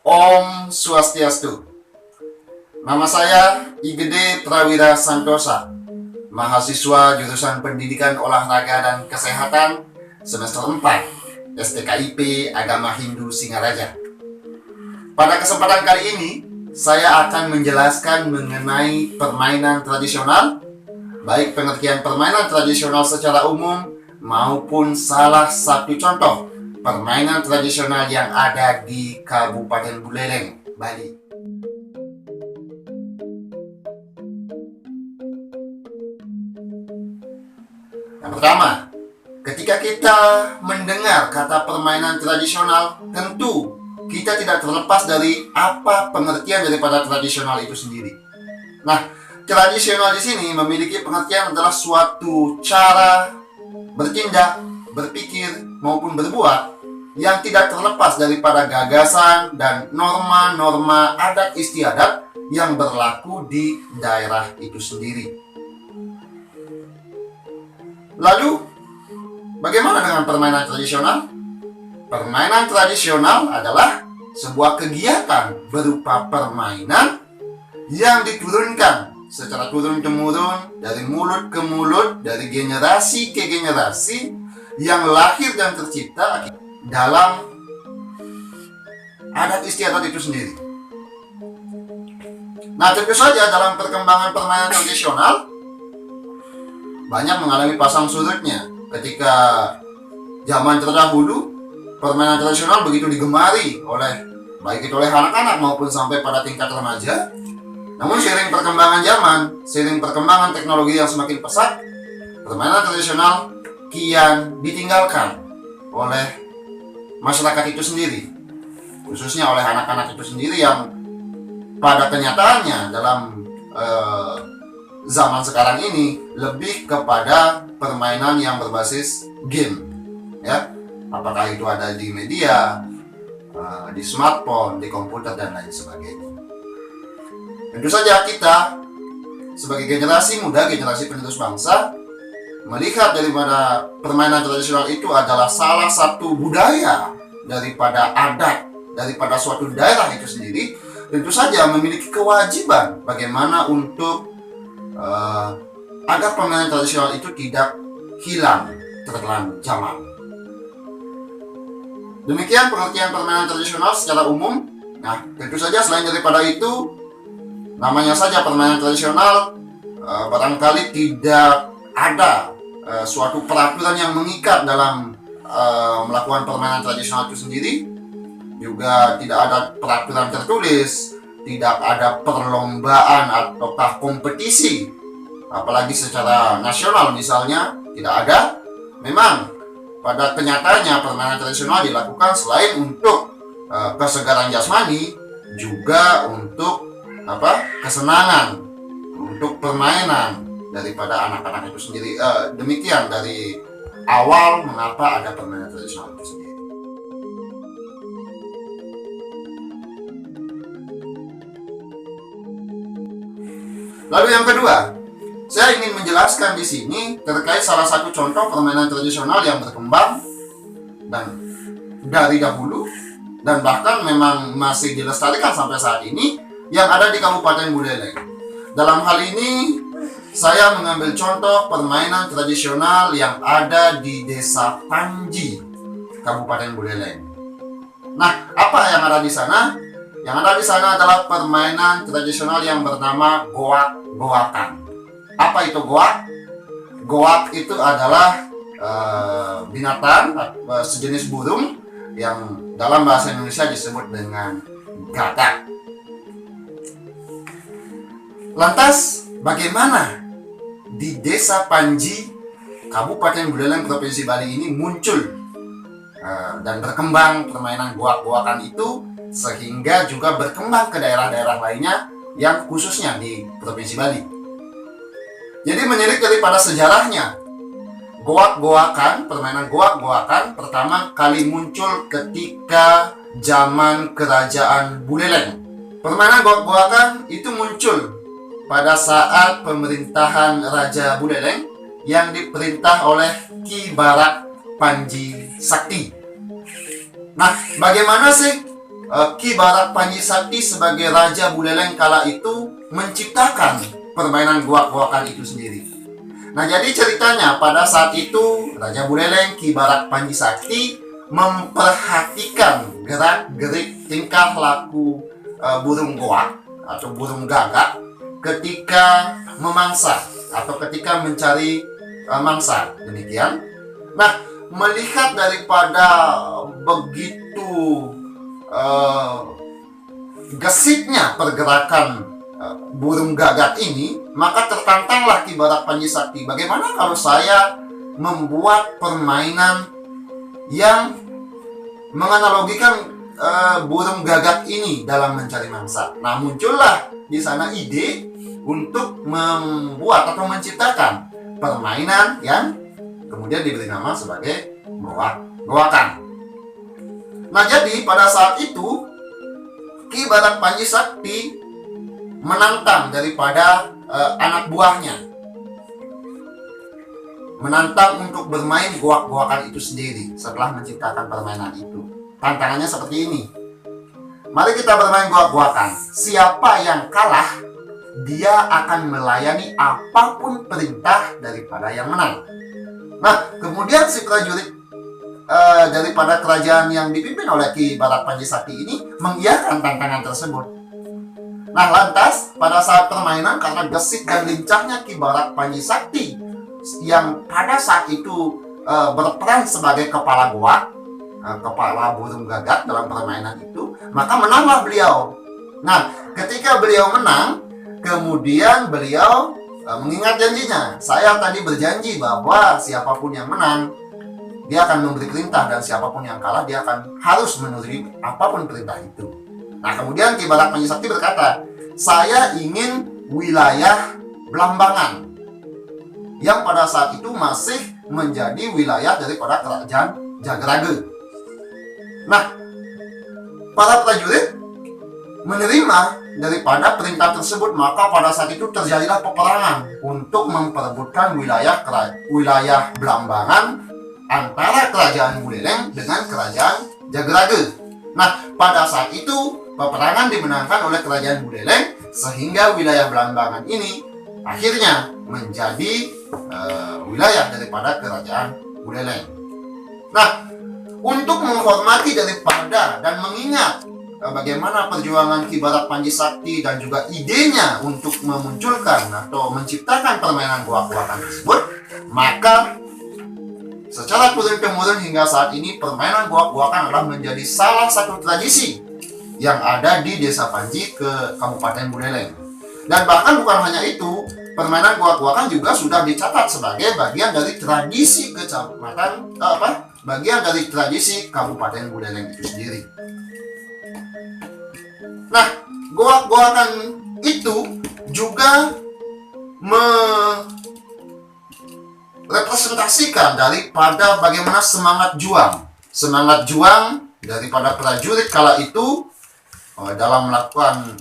Om Swastiastu. Nama saya Igede Prawira Santosa, mahasiswa jurusan Pendidikan Olahraga dan Kesehatan semester 4 STKIP Agama Hindu Singaraja. Pada kesempatan kali ini, saya akan menjelaskan mengenai permainan tradisional, baik pengertian permainan tradisional secara umum maupun salah satu contoh permainan tradisional yang ada di Kabupaten Buleleng, Bali. Yang pertama, ketika kita mendengar kata permainan tradisional, tentu kita tidak terlepas dari apa pengertian daripada tradisional itu sendiri. Nah, tradisional di sini memiliki pengertian adalah suatu cara bertindak, berpikir, maupun berbuat yang tidak terlepas daripada gagasan dan norma-norma adat istiadat yang berlaku di daerah itu sendiri. Lalu, bagaimana dengan permainan tradisional? Permainan tradisional adalah sebuah kegiatan berupa permainan yang diturunkan secara turun-temurun dari mulut ke mulut, dari generasi ke generasi, yang lahir dan tercipta dalam adat istiadat itu sendiri. Nah, tentu saja dalam perkembangan permainan tradisional banyak mengalami pasang surutnya. Ketika zaman terdahulu, permainan tradisional begitu digemari baik itu oleh anak-anak maupun sampai pada tingkat remaja. Namun seiring perkembangan zaman, seiring perkembangan teknologi yang semakin pesat, permainan tradisional kian ditinggalkan oleh masyarakat itu sendiri, khususnya oleh anak-anak itu sendiri yang pada kenyataannya dalam zaman sekarang ini lebih kepada permainan yang berbasis game, ya. Apakah itu ada di media, di smartphone, di komputer, dan lain sebagainya. Tentu saja kita sebagai generasi muda, generasi penerus bangsa, melihat daripada permainan tradisional itu adalah salah satu budaya daripada adat, daripada suatu daerah itu sendiri. Tentu saja memiliki kewajiban bagaimana untuk agar permainan tradisional itu tidak hilang tertelan zaman. Demikian pengertian permainan tradisional secara umum. Nah, tentu saja selain daripada itu, namanya saja permainan tradisional, barangkali tidak ada suatu peraturan yang mengikat dalam melakukan permainan tradisional itu sendiri. Juga tidak ada peraturan tertulis, tidak ada perlombaan ataukah kompetisi, apalagi secara nasional misalnya, tidak ada. Memang pada kenyataannya permainan tradisional dilakukan selain untuk kesegaran jasmani, juga untuk kesenangan, untuk permainan daripada anak-anak itu sendiri. Demikian dari awal mengapa ada permainan tradisional itu sendiri. Lalu yang kedua, saya ingin menjelaskan di sini terkait salah satu contoh permainan tradisional yang berkembang dan dari dahulu dan bahkan memang masih dilestarikan sampai saat ini, yang ada di Kabupaten Buleleng. Dalam hal ini, saya mengambil contoh permainan tradisional yang ada di Desa Panji, Kabupaten Buleleng. Nah, apa yang ada di sana? Yang ada di sana adalah permainan tradisional yang bernama goak-goakan. Apa itu goak? Goak itu adalah binatang, sejenis burung yang dalam bahasa Indonesia disebut dengan gagak. Lantas, bagaimana di Desa Panji, Kabupaten Buleleng, Provinsi Bali ini muncul dan berkembang permainan goak-goakan itu, sehingga juga berkembang ke daerah-daerah lainnya yang khususnya di Provinsi Bali. Jadi menilik daripada sejarahnya, goak-goakan, permainan goak-goakan pertama kali muncul ketika zaman Kerajaan Buleleng. Permainan goak-goakan itu muncul pada saat pemerintahan Raja Buleleng yang diperintah oleh Ki Barak Panji Sakti. Nah, bagaimana sih Ki Barak Panji Sakti sebagai Raja Buleleng kala itu menciptakan permainan goak-goakan itu sendiri. Nah, jadi ceritanya pada saat itu Raja Buleleng Ki Barak Panji Sakti memperhatikan gerak-gerik tingkah laku burung goak atau burung gagak ketika memangsa atau ketika mencari mangsa. Demikian. Nah, melihat daripada begitu gesitnya pergerakan burung gagak ini, maka tertantanglah Ki Barak Panji Sakti. Bagaimana kalau saya membuat permainan yang menganalogikan burung gagak ini dalam mencari mangsa? Nah, muncullah di sana ide untuk membuat atau menciptakan permainan yang kemudian diberi nama sebagai goak-goakan. Nah, jadi pada saat itu Ki Barak Panji Sakti menantang daripada anak buahnya, menantang untuk bermain goak-goakan itu sendiri setelah menciptakan permainan itu. Tantangannya seperti ini. Mari kita bermain goak-goakan. Siapa yang kalah, dia akan melayani apapun perintah daripada yang menang. Nah, kemudian si prajurit daripada kerajaan yang dipimpin oleh Ki Barak Panji Sakti ini mengiyakan tantangan tersebut. Nah, lantas pada saat permainan, karena gesit dan lincahnya Ki Barak Panji Sakti yang pada saat itu berperan sebagai kepala goak, kepala burung gagak dalam permainan itu, maka menanglah beliau. Nah, ketika beliau menang, kemudian beliau mengingat janjinya. Saya tadi berjanji bahwa siapapun yang menang, dia akan memberi perintah, dan siapapun yang kalah, dia akan harus menuruti apapun perintah itu. Nah, kemudian Ki Barak Panji Sakti berkata, saya ingin wilayah Blambangan, yang pada saat itu masih menjadi wilayah daripada kerajaan Jagrage. Nah, para prajurit menerima daripada perintah tersebut, maka pada saat itu terjadilah peperangan untuk memperebutkan wilayah Blambangan antara kerajaan Buleleng dengan kerajaan Jagrage. Nah, pada saat itu peperangan dimenangkan oleh kerajaan Buleleng, sehingga wilayah Blambangan ini akhirnya menjadi wilayah daripada kerajaan Buleleng. Nah, untuk menghormati daripada dan mengingat bagaimana perjuangan Ki Barak Panji Sakti dan juga idenya untuk memunculkan atau menciptakan permainan goak-goakan tersebut, maka secara turun-temurun hingga saat ini permainan goak-goakan adalah menjadi salah satu tradisi yang ada di Desa Panji ke Kabupaten Buleleng. Dan bahkan bukan hanya itu, permainan goak-goakan juga sudah dicatat sebagai bagian dari tradisi bagian dari tradisi Kabupaten Buleleng itu sendiri. Nah, goak-goakan itu juga representasikan daripada bagaimana semangat juang daripada prajurit kala itu dalam melakukan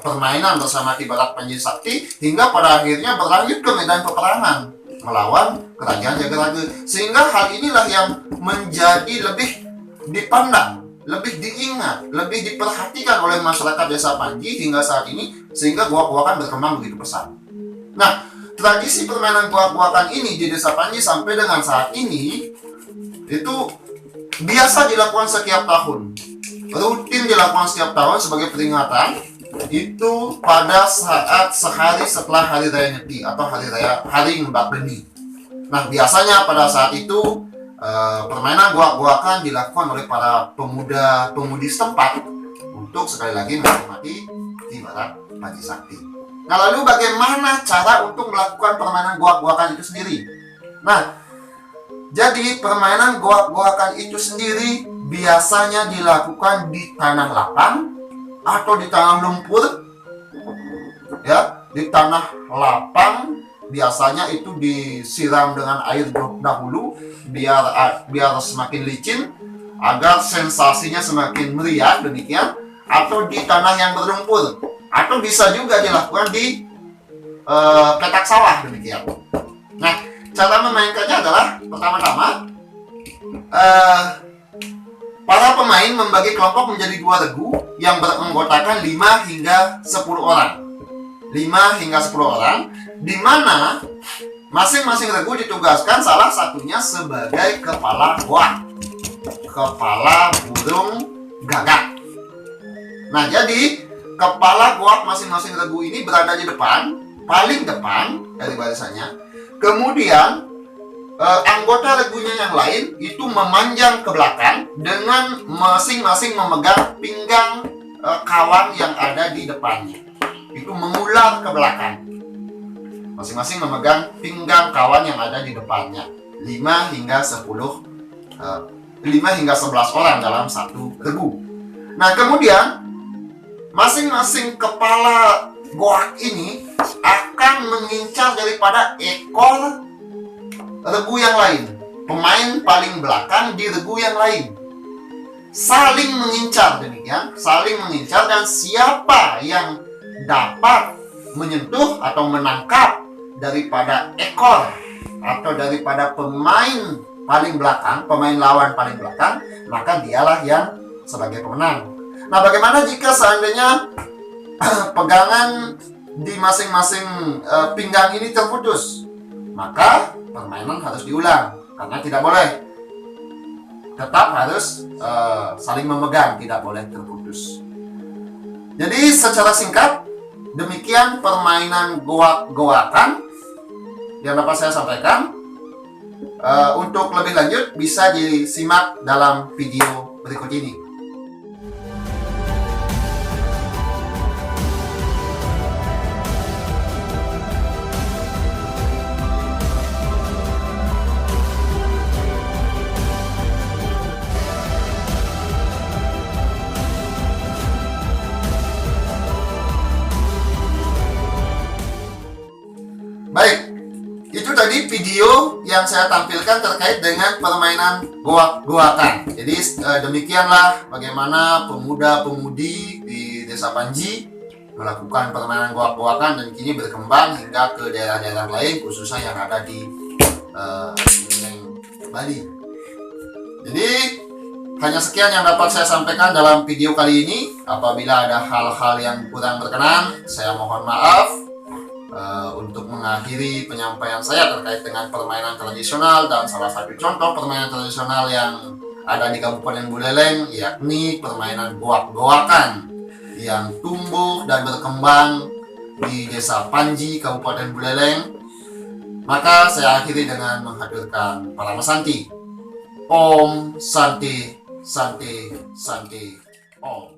permainan bersama Ki Barak Panji Sakti, hingga pada akhirnya berlanjut ke medan peperangan melawan kerajaan Jagrage. Sehingga hal inilah yang menjadi lebih dipandang, lebih diingat, lebih diperhatikan oleh masyarakat Desa Panji hingga saat ini, sehingga goak-goakan berkembang begitu pesat. Nah, tradisi permainan goak-goakan ini di Desa Panji sampai dengan saat ini itu biasa dilakukan setiap tahun, rutin dilakukan setiap tahun sebagai peringatan itu pada saat sehari setelah Hari Raya Nyepi atau Hari Ngembak Geni. Nah, biasanya pada saat itu permainan goak-goakan dilakukan oleh para pemuda-pemudi setempat untuk sekali lagi menghormati Ki Barak Panji Sakti. Nah, lalu bagaimana cara untuk melakukan permainan goak-goakan itu sendiri? Nah, jadi permainan goak-goakan itu sendiri biasanya dilakukan di tanah lapang atau di tanah lumpur. Ya, di tanah lapang biasanya itu disiram dengan air dahulu biar semakin licin, agar sensasinya semakin meriah, demikian. Atau di tanah yang berlumpur, atau bisa juga dilakukan di petak sawah, demikian. Nah, cara memainkannya adalah pertama-tama Para pemain membagi kelompok menjadi 2 regu yang beranggotakan 5 hingga 10 orang. 5 hingga 10 orang, di mana masing-masing regu ditugaskan salah satunya sebagai kepala goak, kepala burung gagak. Nah, jadi kepala goak masing-masing regu ini berada di depan, paling depan dari barisannya. Kemudian anggota regunya yang lain itu memanjang ke belakang dengan masing-masing memegang pinggang kawan yang ada di depannya. Itu mengular ke belakang. Masing-masing memegang pinggang kawan yang ada di depannya. 5 hingga 11 orang dalam satu regu. Nah, kemudian masing-masing kepala goak ini akan mengincar daripada ekor regu yang lain. Pemain paling belakang di regu yang lain. Saling mengincar demikian, saling mengincar, dan siapa yang dapat menyentuh atau menangkap daripada ekor atau daripada pemain paling belakang, pemain lawan paling belakang, maka dialah yang sebagai pemenang. Nah, bagaimana jika seandainya pegangan di masing-masing pinggang ini terputus? Maka permainan harus diulang, karena tidak boleh, tetap harus saling memegang, tidak boleh terputus. Jadi secara singkat, demikian permainan goak-goakan yang dapat saya sampaikan. Untuk lebih lanjut bisa disimak dalam video berikut ini. Baik, itu tadi video yang saya tampilkan terkait dengan permainan goak-goakan. Jadi demikianlah bagaimana pemuda-pemudi di Desa Panji melakukan permainan goak-goakan dan kini berkembang hingga ke daerah-daerah lain, khususnya yang ada di Bali. Jadi hanya sekian yang dapat saya sampaikan dalam video kali ini. Apabila ada hal-hal yang kurang berkenan, saya mohon maaf. Untuk mengakhiri penyampaian saya terkait dengan permainan tradisional, dan salah satu contoh permainan tradisional yang ada di Kabupaten Buleleng yakni permainan goak-goakan yang tumbuh dan berkembang di Desa Panji, Kabupaten Buleleng. Maka saya akhiri dengan menghaturkan Parama Santi. Om Santi Santi Santi Om.